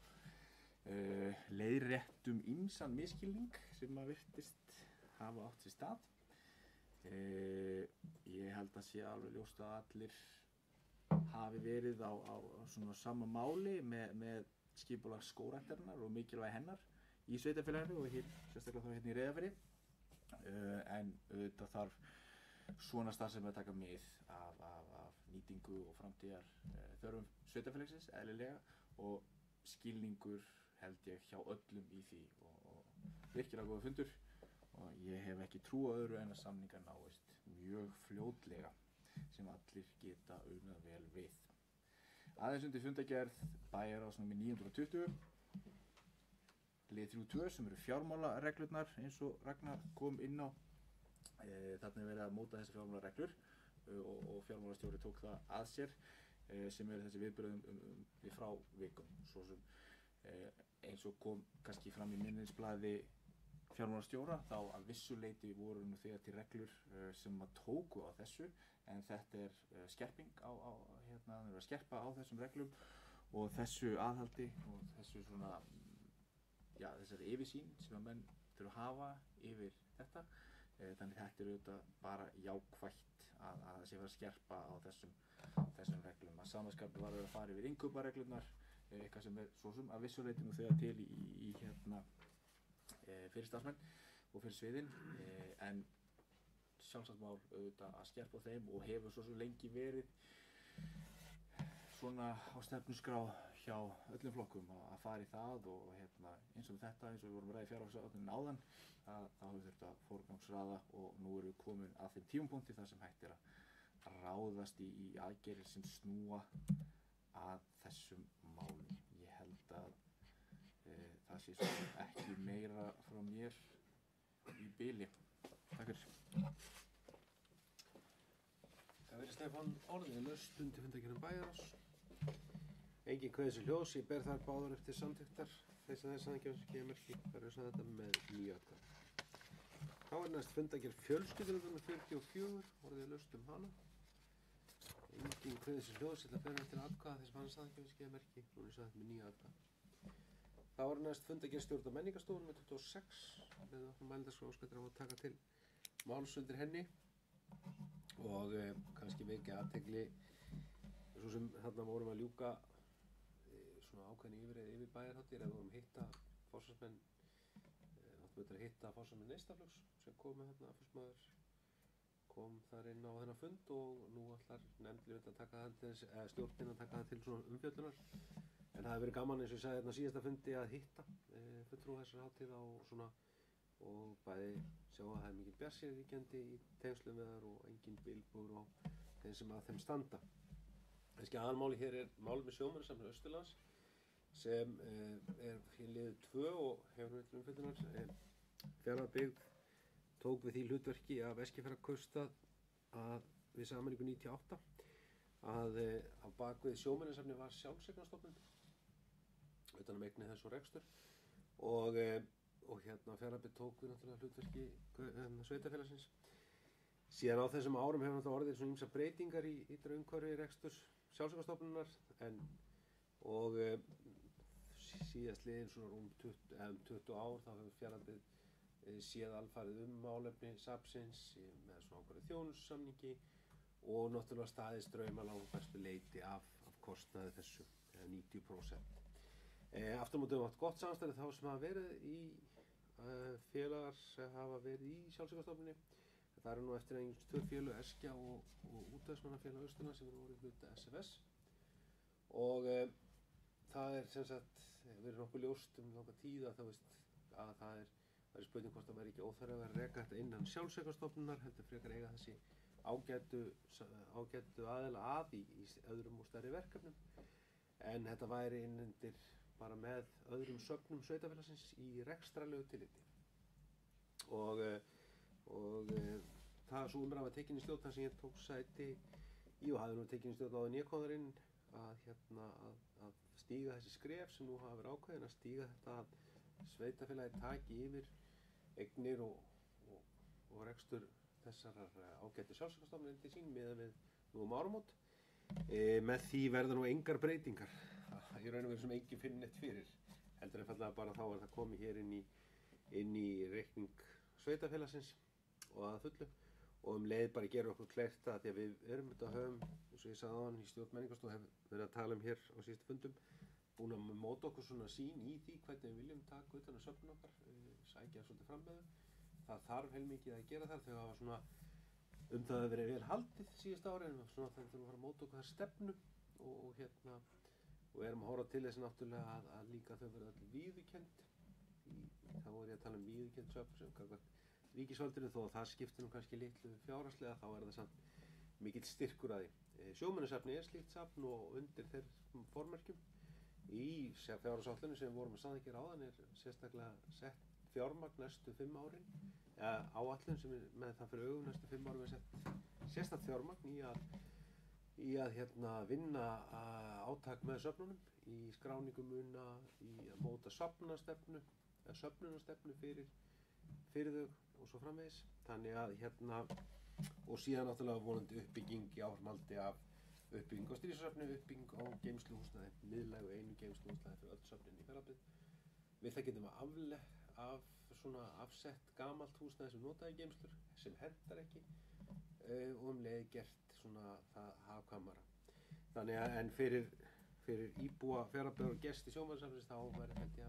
leiðréttum ýmsan misskilning sem að virtist hafa átt sér stað. Ég held að sé alveg ljóst að allir hafi verið á svona sama máli með skipulag skógræktarinnar og mikilvægi hennar í sveitarfélaginu og sérstaklega þá hérna í Reyðarfirði. En auðvitað þarf svona starfsemi að taka mið af nýtingu og framtíðar þörfum sveitarfélagsins eðlilega og skilningur held ég hjá öllum í því og virkilega góður fundur og ég hef ekki trú á öðru en að samningar náist mjög fljótlega sem allir geta unað vel við. Aðeins undir fundargerð bæjarráðs númer 920 lið 3.2 sem eru fjármálareglurnar eins og Ragnar kom inn á. Þarna er verið að móta þessar fjármálareglur og fjármálastjóri tók það að sér sem eru þessi viðbrögðum við frávikum. Svo sem eins og kom kannski fram í minnisblaði fjármálastjóra þá að vissu leyti voru nú þegar til reglur sem að tóku á þessu en þetta er skerping hérna það er að skerpa á þessum reglum og þessu aðhaldi og þessu svona þessari yfirsýn sem að menn þurfa að hafa yfir þetta. Þannig þetta er auðvitað bara jákvætt að það sé að skerpa á þessum reglum. Að samaskapi var að fara yfir innkaupareglurnar, eitthvað sem er svo sem að vissu leyti nú þegar til í hérna fyrir starfsmenn og fyrir sviðin en sjálfsagt mál auðvitað að skerpa á þeim og hefur svo lengi verið svona á stefnuskrá hjá öllum flokkum að fara í það og hérna eins og þetta eins og við vorum að ræða í fjárhagsáætluninni áðan þá hefur þurft að forgangsraða og nú erum við komin að þeim tímapunkti þar sem hægt er að ráðast í aðgerðir sem snúa að þessum málum. Ég held að það sé svo ekki meira frá mér í bili. Takk fyrir. Það verið Stefán orðið laust undir fundargerðum bæjarráðs. Engin kveðið sér ljós, ég ber þar báðar eftir samþykktar. Þess að geðmerki verður þetta með 9 atkvæði. Þá er næst fundargerð fjölskyldunum 44, orðið laust hana. Engin kveðið sér ljós, ég ætla að bera eftir atkvæða þess að geðmerki, nú er þetta með 9 atkvæði. Þá er næst fundargerð stjórn- og menningarstofunum með 26 með okkur mældarskrá óskættir á að taka til máls undir henni og kannski vekja athygli svo sem þarna vorum að ljúka svona ákveðni yfir bæjarhátíðir eða vorum að hitta forsvarsmenn áttum við að hitta forsvarsmenn Neistaflugs sem komu þarna forsmaður kom þar inn á þennan fund og nú ætlar nefndin að taka það til stjórnin að taka það til svona umfjöllunar. En það hefur verið gaman eins og ég sagði hérna síðasta fundi að hitta fulltrúa þessar hátíða og bæði sjá að það er mikil bjartsýni ríkjandi í tengslum við þar og engin bilbúr og þeim sem að þeim standa. Þessi aðalmáli hér er málið með sjómannasafni Austurlands sem er í liðu 2 og hefur nú til umfjöllunar. Fjarðabyggð tók við því hlutverki af Eskifjarðarkaupstað að við sameiningu 98 að á bakvið sjómannasafni var sjálfseignarstofnun utan um eignir þess og rekstur og hérna Fjarðabyggð tók við náttúrulega hlutverki sveitarfélagsins. Síðan á þessum árum hefur náttúrulega orðið svona ýmsar breytingar í umhverfi reksturs sjálfseignarstofnunar og síðast liðin svona rúm 20 ár þá hefur Fjarðabyggð séð alfarið málefni safnsins með svona ákveðnu þjónustusamningi og náttúrulega staðið strauma langbestu leyti af kostnaði þessu, 90%. Aftur á móti hefur átt gott samstarf þá sem hafa verið í félagar sem hafa verið í sjálfseignarstofnuninni. Það eru nú eftir einhvers 2 félög, Eskja og Útvegsmannafélag Austurlands sem eru orðið hluti SFS og það er sem sagt verið nokkuð ljóst langa tíð að það er spurning hvort það væri ekki óþarfi að vera reka þetta innan sjálfseignarstofnunar heldur frekar eiga þessi ágætu aðila að í öðrum og stærri verkefnum en þetta væri innundir bara með öðrum sögnum sveitarfélagsins í rekstrarlegu tilliti og það svo umræða var tekin í stjórn þar sem ég tók sæti í og hafði nú tekin í stjórn áður en ég kom þar inn að stíga þessi skref sem nú hafa verið ákveðin að stíga þetta að sveitarfélagi taki yfir eignir og rekstur þessar ágættu sjálfseignarstofnunar til sín miðað við nú áramót. Með því verða nú engar breytingar í raun og veru sem enginn finnur neitt fyrir, heldur einfaldlega bara þá það komið hér inn í reikning sveitarfélagsins og að fullu og leið bara gera okkur kleift að því að við erum þetta höfum, eins og ég sagði áðan í stjórn menningarstofu og hef verið að tala hér á síðustu fundum, búin að móta okkur svona sýn í því hvernig við viljum taka utan að söfnun okkar, sækja svolítið fram með þau. Það þarf heilmikið að gera þar, þau hafa svona það að verið vel haldið síðust ári en svona það þurfum að fara að móta okkur þar stefnu og erum að horfa til þessi náttúrulega að líka þau verða allir víðukennd. Þá er ég að tala víðukend söfn sem gagnvart ríkisvaldinu þó að það skiptir nú kannski litlu fjárhagslega þá það samt mikill styrkur að því. Sjómennasafnið slíkt safn og undir þeim formerkjum í fjárhagsáætlunum sem við vorum að samþykkja áðan sérstaklega sett fjármagn næstu 5 árin áætlun sem með það fyrir augum næstu 5 árum sett sérstakt fjármagn í að vinna átak með söfnunum í skráningum muna í að móta söfnunarstefnu fyrir þau og svo framvegis þannig að og síðan náttúrulega vonandi uppbygging í áframhaldi af uppbygging á stríðsöfnu, uppbygging á geymsluhúsnæði, miðlægu einu geymsluhúsnæði fyrir öll söfnin í Fjarðabyggð. Við það getum við afsett gamalt húsnæði sem notaði geymslur sem hentar ekki og leið gert svona það hagkvæmara. Þannig að en fyrir íbúa Fjarðabyggðar og gesti sjómannasafnsins þá mun ekki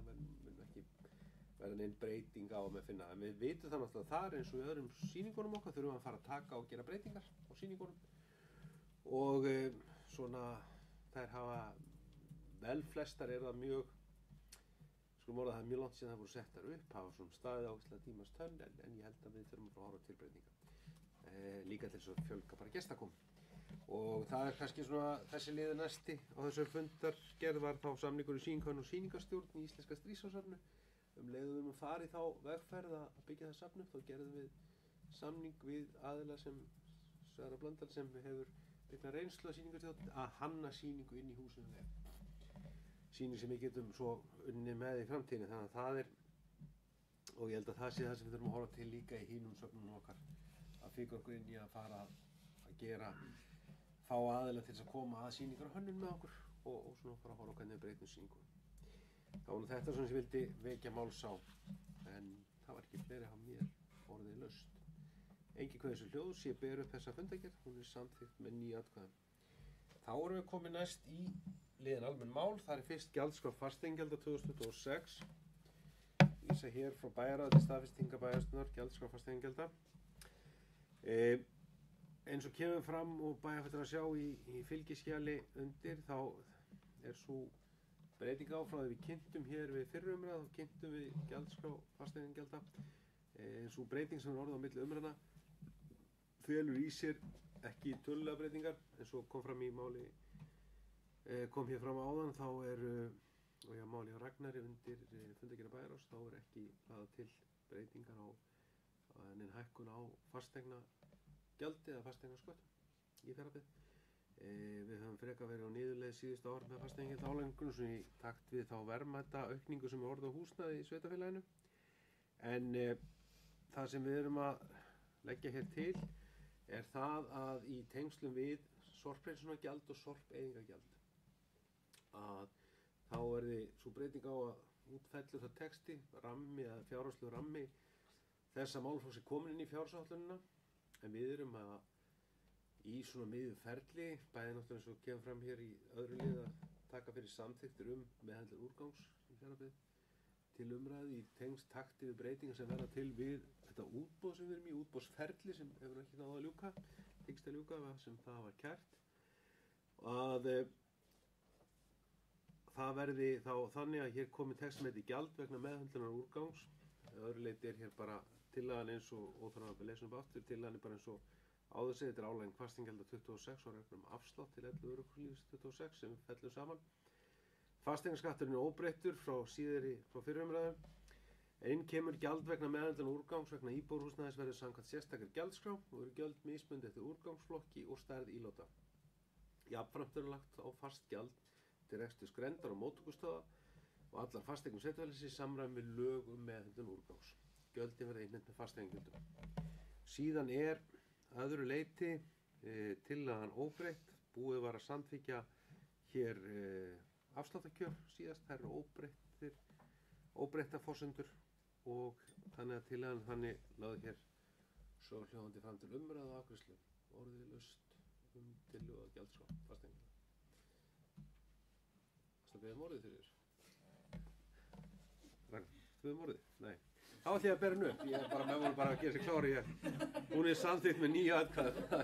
verða neinn breyting á að með finna. En við vitum það náttúrulega þar eins og í öðrum sýningunum okkar þurfum að fara að taka og gera breytingar á sýningunum og svona þær hafa vel flestar það mjög skulum orða það mjög langt síðan það voru settar upp hafa svona staðið ákveðslega tímans tönn en ég held að við þurfum að fara að horfa til breytinga líka til þess að fjölga bara gestakom og það kannski svona þessi liður næsti á þessu fundargerð var þá samningur í sýningarhönn og sýningarstjórn í Íslenska stríðsásafninu leiðum við farið þá vegferð að byggja það safnum þá gerðum við samning við aðila sem Sara Blöndal sem hefur mikla reynslu að sýningarstjórn að hanna sýningu inn í húsinu sýning sem við getum svo unnið með í framtíðinni þannig að það og ég held að það sé það sem við þurfum að horfa til líka í hinum söfnunum okkar að fikra okkur inn í að fara að fá aðila til þess að koma að sýningar og hönnun með okkur og svona fara að horfa hvernig við breytum sýningu. Það var þetta sem ég vildi vekja máls á en það var ekki fleiri af mér orðið laust. Engin hvað þessu hljóðs, ég ber upp þessa fundargerð, hún samþykkt með 9 atkvæðum. Þá erum við komin næst í liðin almenn mál, það fyrst gjaldskrá fasteignagjalda 2026. Vísa hér frá bæjarráði til staðfestingar bæjarstjórnar, gjaldskrá fasteignagjalda. Eins og kemur fram og bæjarfulltrúar að sjá í fylgiskjali undir, þá svo breyting á frá því við kynntum hér við fyrri umræðu, þá kynntum við gjaldskrá fasteignagjalda. Sú breyting sem orðið á milli umræðna felur í sér ekki tölulega breytingar eins og kom fram í máli kom hér fram áðan þá og ég máli á Ragnari undir fundargerð bæjarráðs þá ekki laða til breytingar á nein hækkun á fasteignagjaldi eða fasteignaskattum í Fjarðabyggð. Við höfum frekar verið á niðurleið síðustu ár með fasteignagjald álagningu sem í takt við þá verðmæta aukningu sem orðið á húsnæði í sveitarfélaginu. En það sem við erum að leggja hér til það að í tengslum við sorphreinsunargjald og sorpeyðingargjald að þá verði sú breyting á að útfellur það texti, rammi eða fjárhagslegur rammi þessa málaflokks komin inn í fjárhagsáætlunina en við erum að í svona miðju ferli, bæði náttúrulega eins og kemur fram hér í öðru lið að taka fyrir samþykktir meðhöndlun úrgangs í Fjarðabyggð til umræðu í tengst takti við breytingar sem verða til við þetta útboð sem við erum í, útboðsferli sem hefur ekki náð að ljúka, tekst að ljúka sem það var kært. Að það verði þá þannig að hér komi text sem heitir gjald vegna meðhöndlunar úrgangs. Öðru leyti hér bara tillagan eins og óþarf að lesa aftur, tillagan bara eins og áður segir, þetta álagning fasteignagjalda 26 og reglum afslátt til 11 örorkulífeyris 26 sem fellur saman. Fasteignaskatturinn óbreyttur frá fyrri umræðu. Inn kemur gjald vegna meðhöndlun úrgangs vegna íbúðarhúsnæðis verður samkvæmt sérstakri gjaldskrá og eru gjöld mismunandi eftir úrgangsflokki og stærð íláta. Jafnframt er lagt á fast gjald til reksturs grendar og móttökustöða og allar fasteignum sveitarfélagsins í samræmi við lög meðhöndlun úrgangs. Gjöldin verða innheimt með fasteignagjöldum. Síðan er að öðru leyti tillagan óbreytt. Búið var að samþykkja hér afsláttarkjör síðast. Það eru óbreyttar forsendur og þannig að tillagan þannig lögð hér svo hljóðandi fram til umræðu og afgreiðslu. Orðið laust tillögu að gjaldskrá fasteigna. Það beðum orðið fyrir þér. Ragnar, beðum orðið? Nei. Þá ætlum ég að bera hennu upp. Ég er bara með hún bara að gera sér klári. Hún er samþykkt með 9 atkvæðum. Það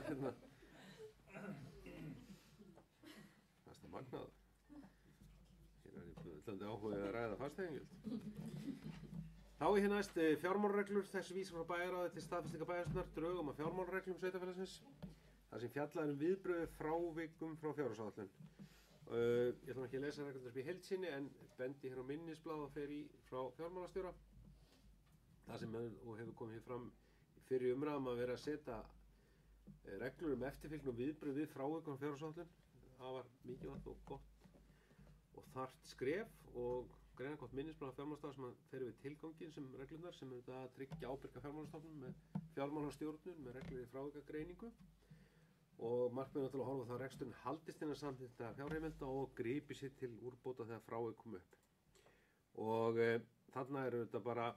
er magnað. Hér er ég bullandi áhuga að ræða fasteignagjöld. Þá er hér næst fjármálareglur. Þessi vísar frá bæjarráði til staðfestingar bæjarstjórnar drögum að fjármálareglum sveitarfélagsins. Það sem fjallar viðbrögð frávikum frá fjárhagsáætlun. Ég ætla ekki að lesa reglurnar upp í heild sinni en bendi hér á minnisblað og fer í frá fjármálastjóra. Það sem hefur komið hér fram fyrir umræðum að vera að setja reglur eftirfylgni og viðbrögð við frávikum frá fjárhagsáætlun. Það var mikilvægt og gott og þarft skref og greinargott minnisblað af fjármálastjóra sem fer við tilganginn sem reglurnar sem er að tryggja ábyrga fjármálastofnun með fjármálastjórnun með reglur í frávikagreiningu. Og markmiðið náttúrulega að horfa á það að reksturinn haldist innan samþykktra fjárheimilda og grípi sér til úrbóta þegar frávik kom upp. Og þarna er þetta bara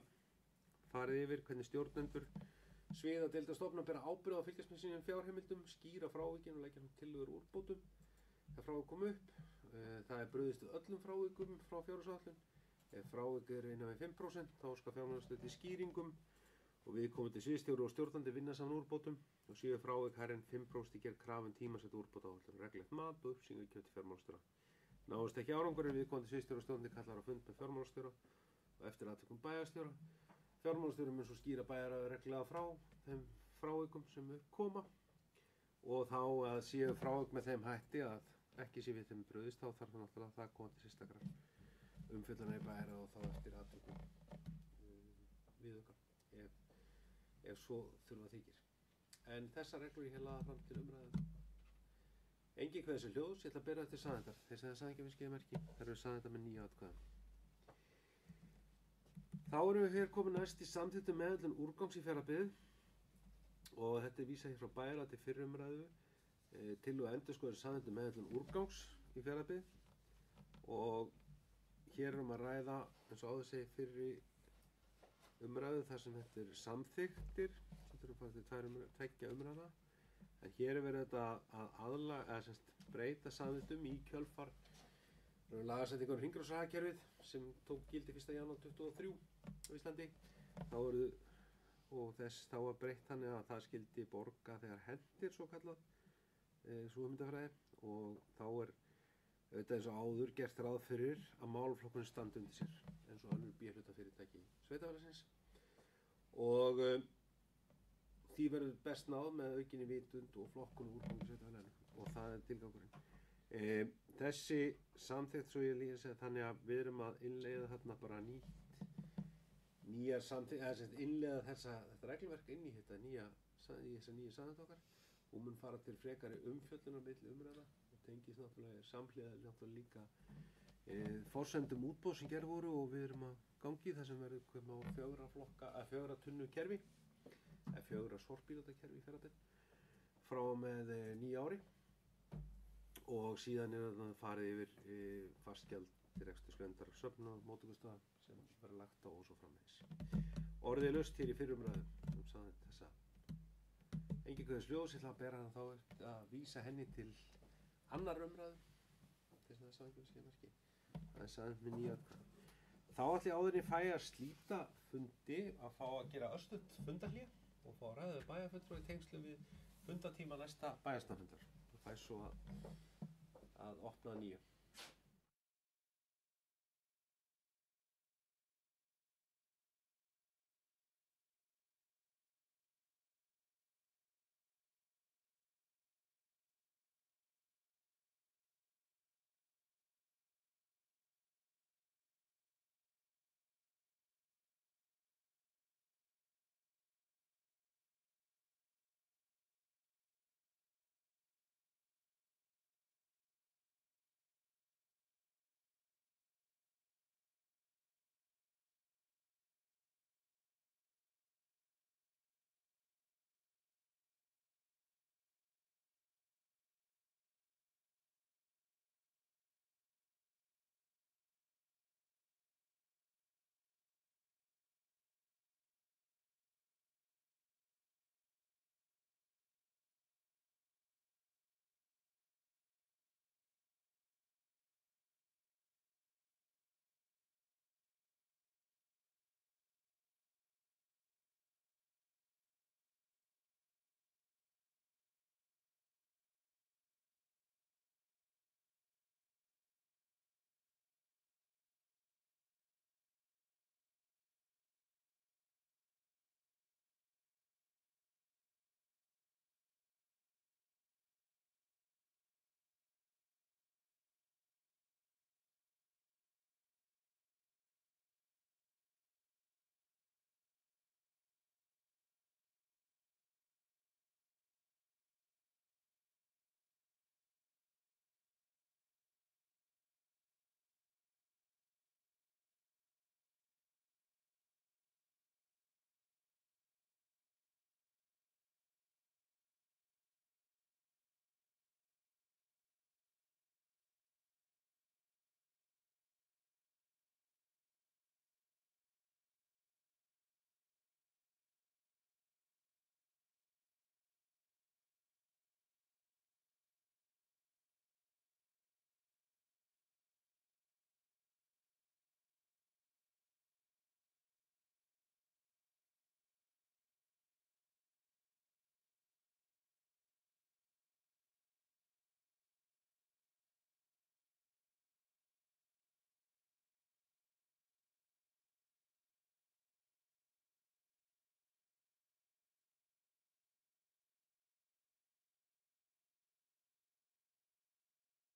farið yfir hvernig stjórnendur sviðadeilda stofnana bera ábyrgð á að fylgjast með sínum fjárheimildum, skýra frávikin og leggja tillögur úrbótum þegar frávik kom upp. Það er brugðist við öllum frávikum frá fjárhagsáætlun. Ef frávik er innan við 5% þá skal fjármálastöð í skýringum og viðkomandi sviðsstjóri og stjórnandi vinna saman úrbótum og séu frávik hærri en 5% gerð krafin tímasett úrbótaáætlun, reglulegt mat og uppsýningu til fjármálastjóra. Náist ekki árangur er viðkomandi sviðsstjóri og stjórnandi kallar á fund með fjármálastjóra og eftir atvikum bæjarstjóra. Fjármálastjóri mun svo skýra bæjarráði reglulega frá þeim frávikum sem koma og þá að séu frávik með þeim hætti að ekki sé við þeim brugðist, þá þarf það náttúrulega að það koma til sérstakrar umfjöllunar í bæjarráði og þá eftir atvikum viðauka ef svo þurfa þykir. En þessar reglur ég laða fram til umræðu. Engin kveður sér hljóðs, ég ætla að bera þetta til saðendar. Þeir segja saðengjafiskeiði merki, þær eru saðendar með 9 atkvæðum. Þá erum við hér komin næst í samþykktum meðhöndlun úrgangs í Fjarðabyggð og þetta er vísað hér frá bæjarráði til fyrri umræðu til og endurskoðun samþykktum meðhöndlun úrgangs í Fjarðabyggð og hér erum að ræða eins og áður segi fyrri umræðu þar sem þetta er samþykktir sem þurfum farið til tveggja umræða en hér er verið þetta að breyta samþykktum í kjölfar lagasetningar hringrásarhagkerfið sem tók gildi 1. janúar 2023 á Íslandi þá var breytt þannig að það skyldi borga þegar hendir svo kallað sú hugmyndafræði og þá er auðvitað eins og áður gert ráð fyrir að málaflokkurinn standi undir sér eins og önnur B-hlutafyrirtæki sveitarfélagsins og því verður best náð með aukinni vitund og flokkun úrgangi sveitarfélaginu og það er tilgangurinn. Þessi samþykkt svo ég líka segja þannig að við erum að innleiða þarna bara nýjar samþykkt, eða innleiða þetta reglverk inn í þessa nýja samþykkt okkar og mun fara til frekari umfjöllunar milli umræða og tengist náttúrulega samhliða náttúrulega líka forsendum útboð sem gerð voru og við erum að gangi þar sem verður koma á 4 tunnu kerfi eða 4 sorpbílóta kerfi í Fjarðabyggð frá með 9 ári og síðan er það farið yfir fastgjald til reksturs grendar söfn og móttökustöða sem verður lagt á og svo framvegis. Orðið er laust hér í fyrri umræðu þessa engin guðs ljós, ég ætla að bera hann þá að vísa henni til annar umræðu þess að það sá einhvern skemmerki það er saðið með 9 atkvæðum. Þá ætla ég áður en ég fæ að slíta fundi að fá að gera örstutt fundarhlé og fá að ræða við bæjarfulltrúa í tengslum við fundatíma næsta bæjarstjórnarfundar og fæ svo að opna að nýju.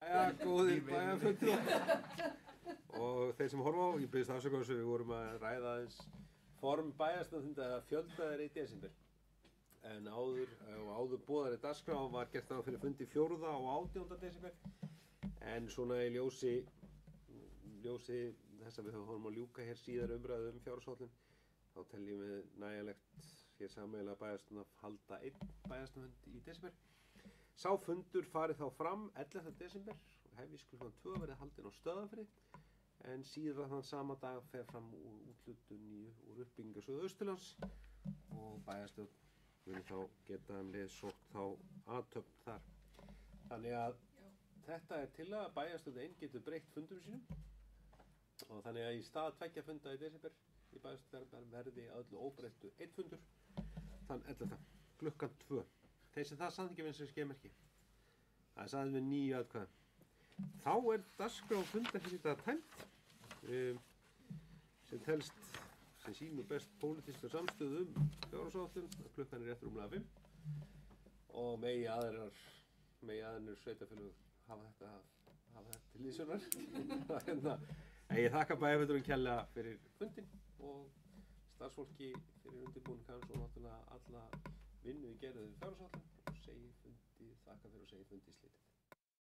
Já, góðir bæjarfundur. Og þeir sem horfa á, ég byrðist afsökunar sem við vorum að ræða aðeins form bæjarstjórnarfunda að fjölda þeir í desember. En áður boðaðri dagskrá var gert ráð fyrir fundi 4. og 18. desember. En svona í ljósi þess að við höfum að ljúka hér síðar umræðu fjárhagsáætlun, þá teljum við nægjanlegt hér sameiginlega bæjarstjórn að halda einn bæjarstjórnarfund í desember. Sá fundur farið þá fram 11. desember og hefjist klukkan 2 verið haldinn á Stöðvarfirði, en síðan þann sama dag fer fram úthlutun úr uppbyggingarsjóði Austurlands og bæjarstjórn muni þá geta sótt þá athöfn þar. Þannig að þetta er til að bæjarstjórn einn getur breytt fundum sínum, og þannig að í stað 2 funda í desember í bæjarstjórn verði öllu óbreyttu 1 fundur þann 11. klukkan 2. Þeir sem það samþykkja vinstri skemerki. Það er sagðið með 9 atkvæðum. Þá er dagskrá funda fyrir þetta tæmt, sem telst sem sýnir best pólitíska samstöðu fjárhagsáætlun. Klukkan er rétt rúmlega 5 og megi aðrir sveitarfélög hafa þetta til hliðsjónar. Ég þakka bæjarfulltrúum kærlega fyrir fundinn og starfsfólki fyrir undirbúning hans og náttúrulega alla vinnu í gerðið fjárhagsáætlun, og þakka fyrir og segi fundi slitið.